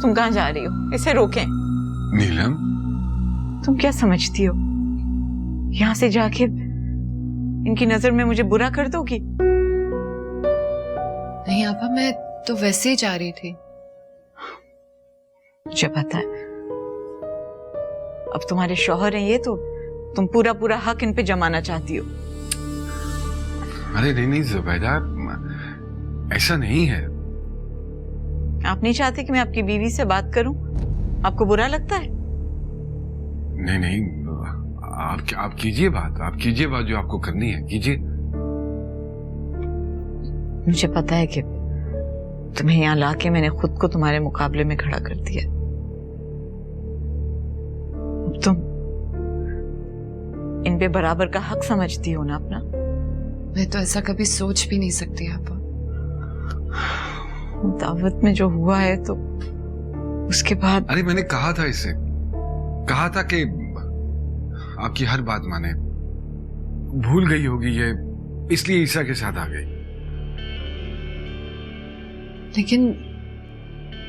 तुम कहाँ जा रही हो? इसे रोकें। नीलम, तुम क्या समझती हो? यहाँ से जाके इनकी नजर में मुझे बुरा कर दोगी? नहीं आपा, मैं तो वैसे ही जा रही थी। मुझे पता है, अब तुम्हारे शौहर हैं ये, तो तुम पूरा पूरा हक इन पे जमाना चाहती हो। अरे नहीं नहीं जुबैदा, ऐसा नहीं है। आप नहीं चाहते कि मैं आपकी बीवी से बात करूं? आपको बुरा लगता है? नहीं नहीं, आप कीजिए बात, आप कीजिए बात जो आपको करनी है, कीजिए। मुझे पता है कि तुम्हें यहाँ लाके मैंने खुद को तुम्हारे मुकाबले में खड़ा कर दिया। अब तुम इन पे बराबर का हक समझती हो ना अपना? मैं तो ऐसा कभी सोच भी नहीं सकती आपा। दावत में जो हुआ है तो उसके बाद। अरे मैंने कहा था इसे, कहा था कि आपकी हर बात माने। भूल गई होगी ये, इसलिए ईसा के साथ आ गई। लेकिन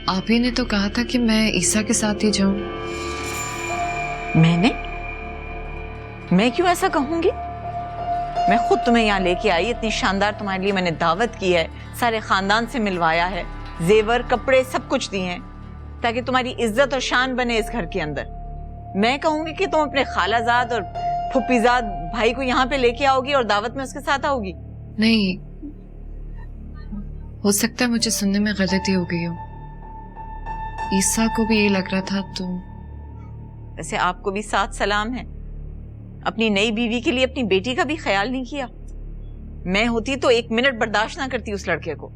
आप ही ने तो कहा था कि मैं ईसा के साथ ही जाऊं। मैं क्यों ऐसा कहूंगी? मैं खुद तुम्हें यहाँ लेके आई, इतनी शानदार तुम्हारे लिए मैंने दावत की है, सारे खानदान से मिलवाया है, जेवर कपड़े सब कुछ दिए हैं ताकि तुम्हारी इज्जत और शान बने इस घर के अंदर। मैं कहूंगी कि तुम अपने खालाजाद और फुप्पीजाद भाई को यहाँ पे लेके आओगी और दावत में उसके साथ आओगी? नहीं, हो सकता है मुझे सुनने में गलती हो गई हो। ईसा को भी ये लग रहा था तो। वैसे आपको भी साथ सलाम है, अपनी नई बीवी के लिए अपनी बेटी का भी ख्याल नहीं किया। मैं होती तो 1 मिनट बर्दाश्त ना करती उस लड़के को।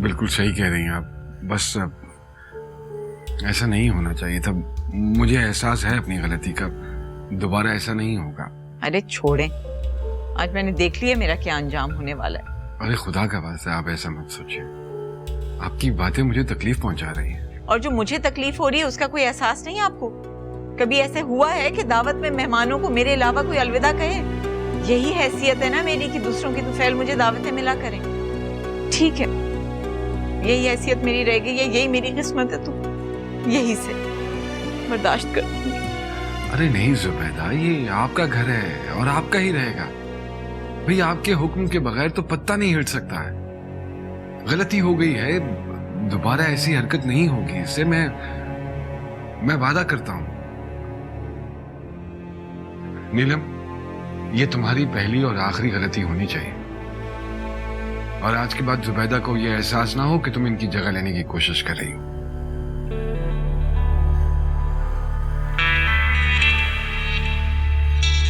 बिल्कुल सही कह रही हैं आप, बस ऐसा नहीं होना चाहिए था। मुझे एहसास है अपनी गलती का, दोबारा ऐसा नहीं होगा। अरे छोड़ें, आज मैंने देख लिया मेरा क्या अंजाम होने वाला है। अरे खुदा का वास्ता आप ऐसा मत सोचिए, आपकी बातें मुझे तकलीफ पहुंचा रही हैं। और जो मुझे तकलीफ हो रही है उसका कोई एहसास नहीं है आपको? कभी ऐसे हुआ है कि दावत में मेहमानों को मेरे अलावा कोई अलविदा कहे? यही हैसियत है ना मेरी कि दूसरों की तुफैल मुझे दावतें मिला करें। ठीक है, यही हैसियत मेरी रह गई है, यही मेरी किस्मत है, तो यही से बर्दाश्त कर। अरे नहीं जुबैदा, ये आपका घर है और आपका ही रहेगा। भाई आपके हुक्म के बगैर तो पत्ता नहीं हिल सकता है। गलती हो गई है, दोबारा ऐसी हरकत नहीं होगी, इससे मैं वादा करता हूं। नीलम, ये तुम्हारी पहली और आखिरी गलती होनी चाहिए, और आज के बाद जुबैदा को ये एहसास ना हो कि तुम इनकी जगह लेने की कोशिश कर रही हो।